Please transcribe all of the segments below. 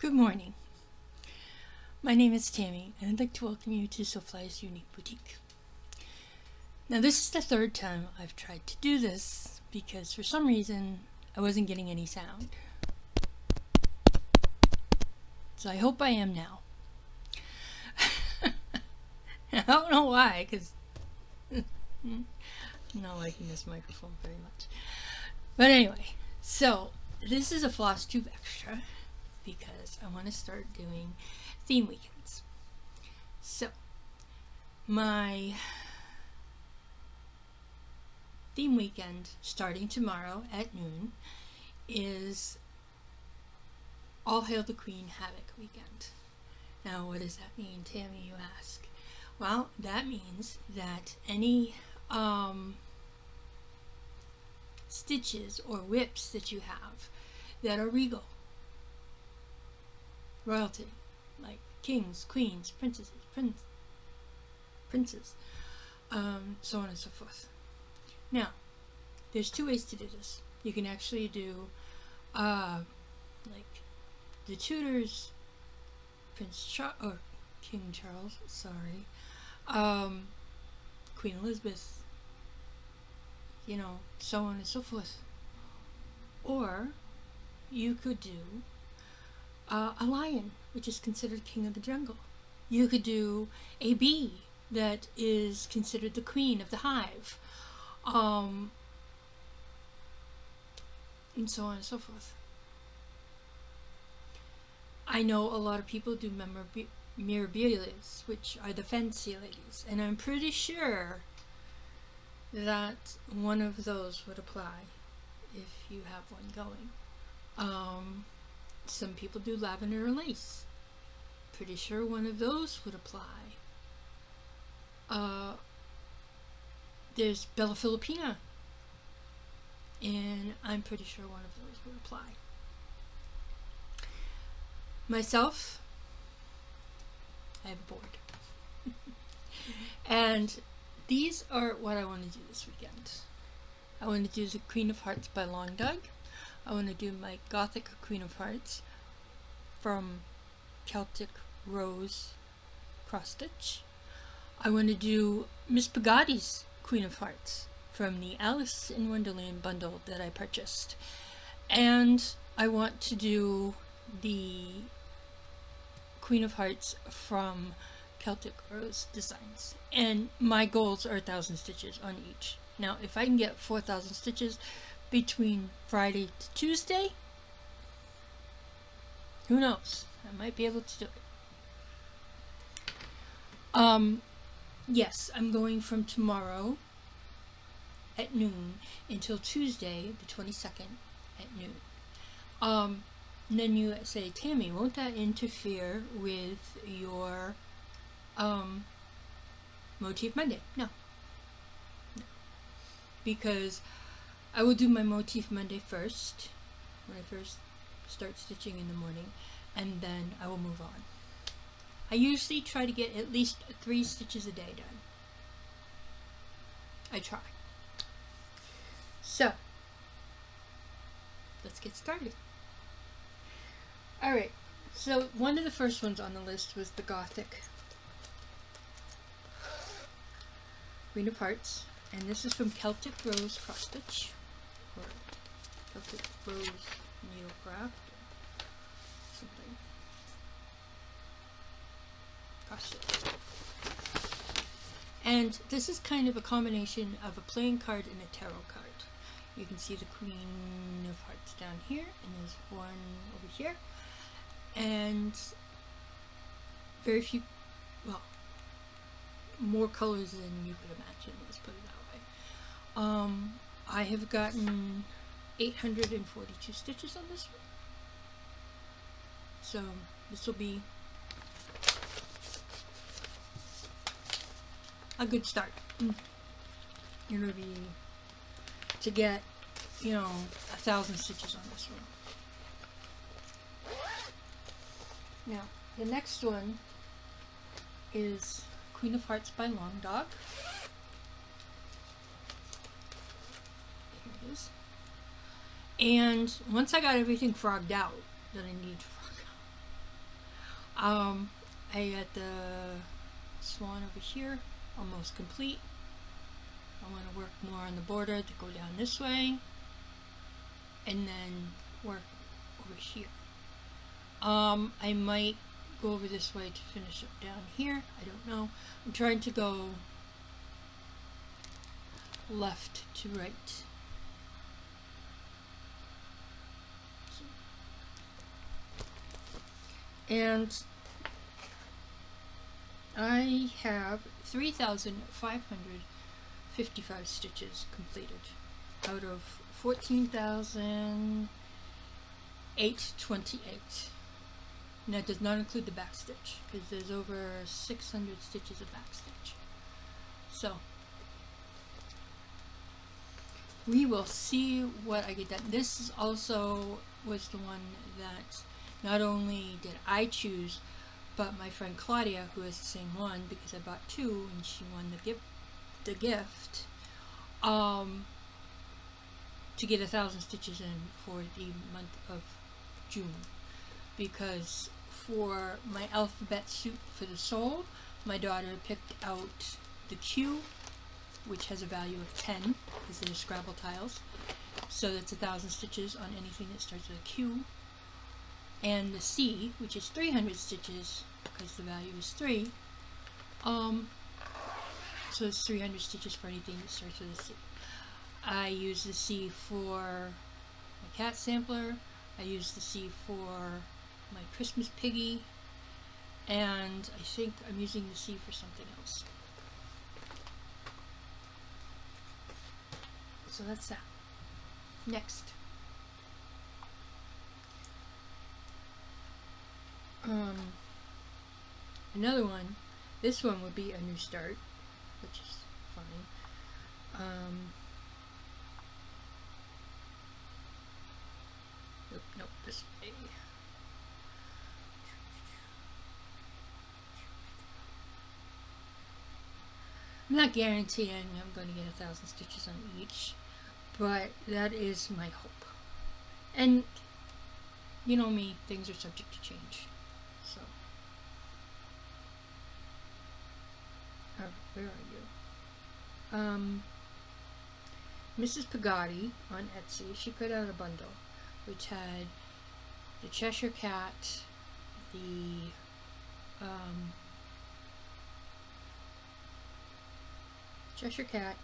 Good morning. My name is Tammy, and I'd like to welcome you to sewflysuniqueboutique. Now, this is the third time I've tried to do this because for some reason I wasn't getting any sound. So I hope I am now. I don't know why, because I'm not liking this microphone very much. But anyway, so this is a FlossTube extra because I want to start doing theme weekends. So my theme weekend starting tomorrow at noon is All Hail the Queen Havoc weekend. Now, what does that mean, Tammy, you ask? Well, that means that any stitches or whips that you have that are regal, royalty, like kings, queens, princesses, princes, so on and so forth. Now, there's two ways to do this. You can actually do like the Tudors, King Charles, sorry, Queen Elizabeth, so on and so forth. Or you could do a lion, which is considered king of the jungle. You could do a bee that is considered the queen of the hive, and so on and so forth. I know a lot of people do mirabilias, which are the fancy ladies, and I'm pretty sure that one of those would apply if you have one going. Some people do lavender and lace. Pretty sure one of those would apply. There's Bella Filipina, and I'm pretty sure one of those would apply. Myself, I have a board. And these are what I want to do this weekend. I want to do the Queen of Hearts by Long Dog. I want to do my Gothic Queen of Hearts from Celtic Rose cross stitch. I want to do Miss Pagatti's Queen of Hearts from the Alice in Wonderland bundle that I purchased. And I want to do the Queen of Hearts from Celtic Rose Designs. And my goals are 1,000 stitches on each. Now, if I can get 4,000 stitches between Friday to Tuesday, who knows? I might be able to do it. Yes, I'm going from tomorrow at noon until Tuesday, the 22nd at noon. And then you say, Tammy, won't that interfere with your Motif Monday? No. Because I will do my Motif Monday first, when I first start stitching in the morning, and then I will move on. I usually try to get at least 3 stitches a day done. I try. So, let's get started. Alright, so one of the first ones on the list was the Gothic Queen of Hearts, and this is from Celtic Rose cross stitch, or Celtic Rose needlecraft, or something. Cross stitch. And this is kind of a combination of a playing card and a tarot card. You can see the Queen of Hearts down here, and there's one over here. And very few, well, more colors than you could imagine, let's put it that way. I have gotten 842 stitches on this one. So this will be a good start. It'll be to get, 1,000 stitches on this one. Now, the next one is Queen of Hearts by Long Dog. Here it is. And once I got everything frogged out that I need to frog out, I got the swan over here, almost complete. I want to work more on the border to go down this way, and then work over here. I might go over this way to finish up down here. I don't know. I'm trying to go left to right. And I have 3,555 stitches completed out of 14,828. And that does not include the back stitch, because there's over 600 stitches of back stitch. So we will see what I get done. This is also was the one that not only did I choose, but my friend Claudia, who has the same one, because I bought two and she won the gift, to get 1,000 stitches in for the month of June. Because for my alphabet suit for the sole, my daughter picked out the Q, which has a value of 10 because they're Scrabble tiles. So that's 1,000 stitches on anything that starts with a Q. And the C, which is 300 stitches because the value is 3. So it's 300 stitches for anything that starts with a C. I use the C for my cat sampler. I use the C for my Christmas piggy. And I think I'm using the C for something else. So that's that. Next. Another one. This one would be a new start, which is fine. Nope, this way. I'm not guaranteeing I'm going to get 1,000 stitches on each, but that is my hope. And you know me, things are subject to change. So, where are you? Mrs. Pagati on Etsy, she put out a bundle which had the Cheshire Cat, the Cheshire Cat,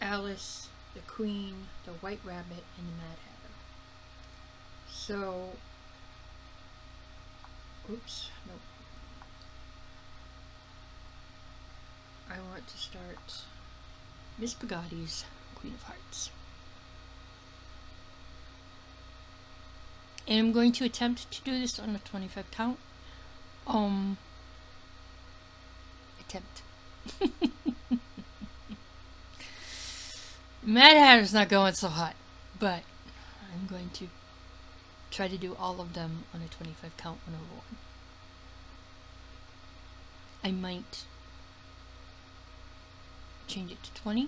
Alice, the Queen, the White Rabbit, and the Mad Hatter. So, oops, nope. I want to start Miss Pagati's Queen of Hearts. And I'm going to attempt to do this on a 25 count. Attempt. Mad Hatter's not going so hot, but I'm going to try to do all of them on a 25 count on a roll. I might change it to 20.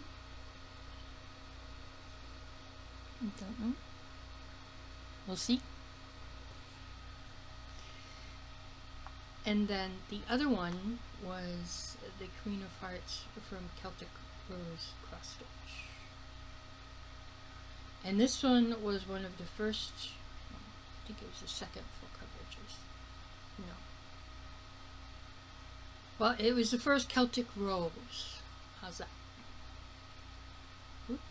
I don't know. We'll see. And then the other one was the Queen of Hearts from Celtic Rose Cross Stitch. And this one was one of the first, I think it was the second full coverages. No. Well, it was the first Celtic Rose. How's that? Oop.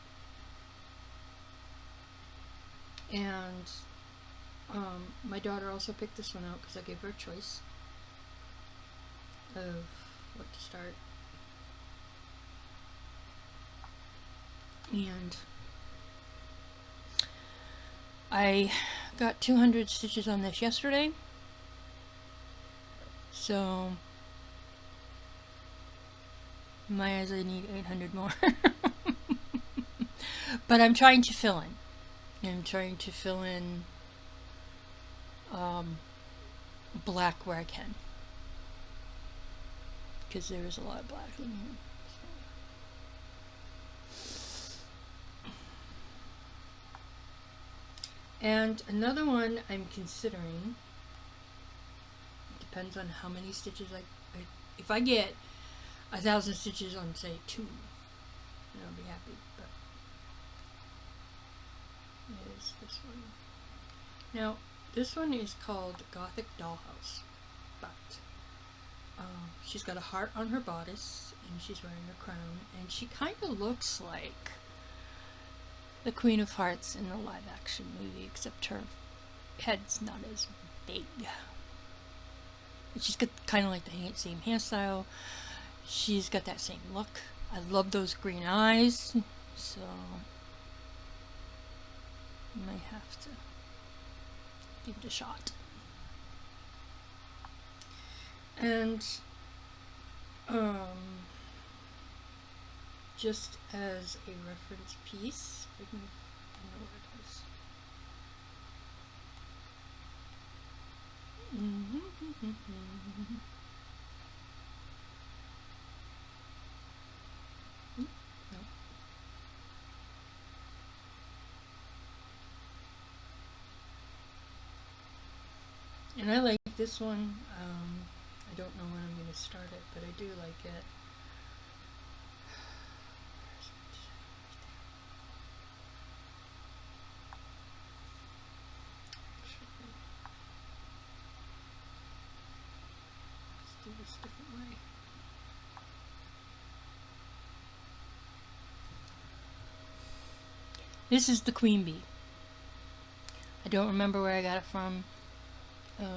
And my daughter also picked this one out because I gave her a choice of what to start. And I got 200 stitches on this yesterday, so my eyes, I need 800 more. But I'm trying to fill in. I'm trying to fill in black where I can, because there is a lot of black in here. And another one I'm considering depends on how many stitches if I get 1,000 stitches on, say, 2, then I'll be happy. But is this one. Now, this one is called Gothic Dollhouse, but she's got a heart on her bodice, and she's wearing a crown, and she kind of looks like the Queen of Hearts in the live-action movie, except her head's not as big. She's got kind of like the same hairstyle. She's got that same look. I love those green eyes, so I might have to give it a shot. And just as a reference piece, I don't know what it is. No. And I like this one. I don't know when I'm going to start it, but I do like it. Let's do this a different way. This is the queen bee. I don't remember where I got it from. Let's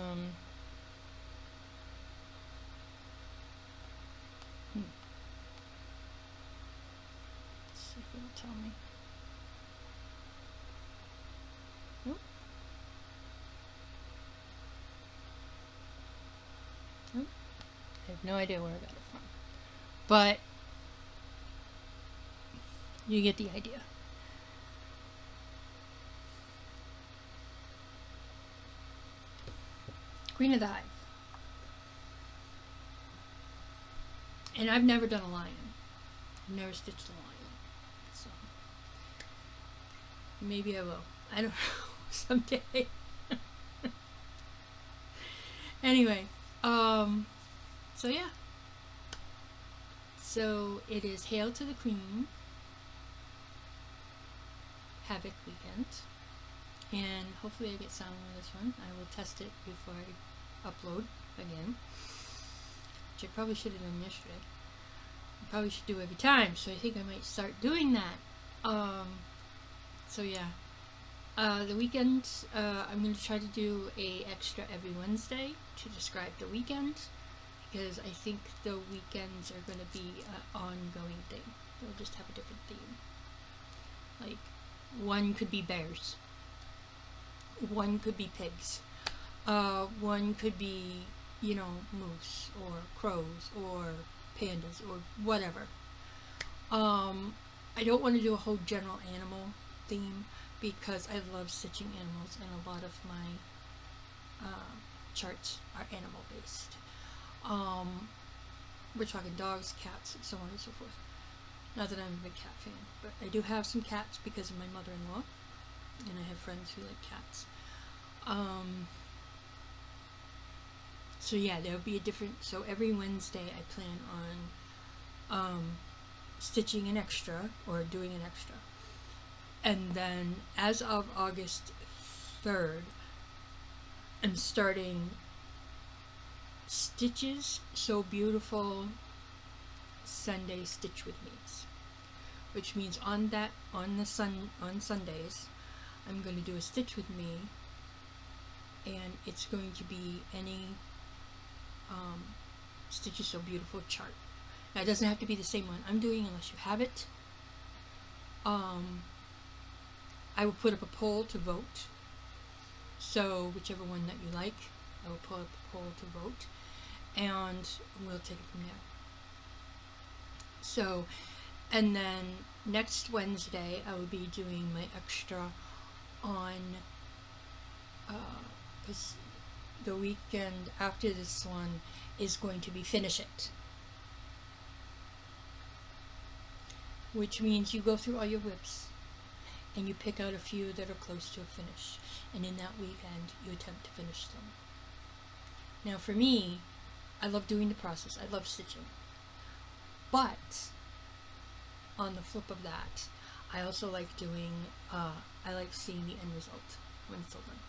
see if it'll tell me. Nope. Nope. I have no idea where I got it from. But you get the idea. Queen of the Hive. And I've never done a lion. I've never stitched a lion. So maybe I will. I don't know. Someday. Anyway, so yeah. So it is Hail to the Queen, Havoc weekend. And hopefully I get sound on this one. I will test it before I upload again, which I probably should have done yesterday. I probably should do every time, so I think I might start doing that. So yeah, the weekend, I'm going to try to do a extra every Wednesday to describe the weekend, because I think the weekends are going to be an ongoing thing. They'll just have a different theme. Like, one could be bears. One could be pigs. One could be, you know, moose or crows or pandas or whatever. I don't want to do a whole general animal theme because I love stitching animals, and a lot of my charts are animal based. We're talking dogs, cats, so on and so forth. Not that I'm a big cat fan, but I do have some cats because of my mother-in-law, and I have friends who like cats. So yeah, there'll be a different, so every Wednesday I plan on stitching an extra or doing an extra. And then as of August 3rd, I'm starting Stitches So Beautiful Sunday Stitch With Me's, which means on Sundays I'm going to do a Stitch With Me, and it's going to be any Stitches So Beautiful chart. Now it doesn't have to be the same one I'm doing unless you have it. I will put up a poll to vote, so whichever one that you like, I will put up a poll to vote, and we'll take it from there. So, and then next Wednesday I will be doing my extra on, because the weekend after this one is going to be Finish It, which means you go through all your whips and you pick out a few that are close to a finish, and in that weekend you attempt to finish them. Now for me, I love doing the process. I love stitching. But on the flip of that, I also like doing, I like seeing the end result when it's all done.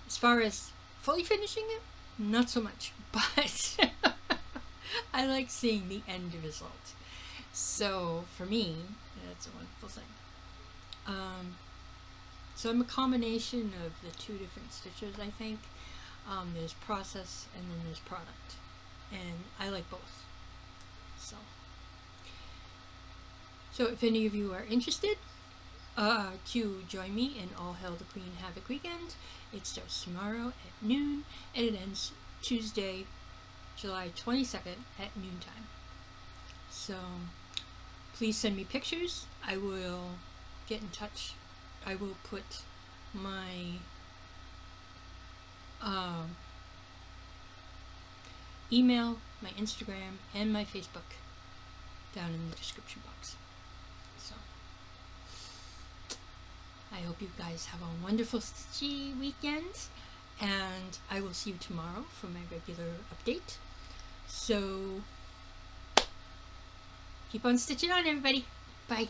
As far as fully finishing it, not so much, but I like seeing the end result. So for me, that's a wonderful thing. So I'm a combination of the two different stitches, I think. There's process and then there's product. And I like both. So if any of you are interested to join me in All Hail the Queen Havoc weekend, it starts tomorrow at noon and it ends Tuesday, July 22nd at noontime. So please send me pictures. I will get in touch. I will put my email, my Instagram, and my Facebook down in the description box. So I hope you guys have a wonderful stitchy weekend, and I will see you tomorrow for my regular update. So keep on stitching on, everybody. Bye.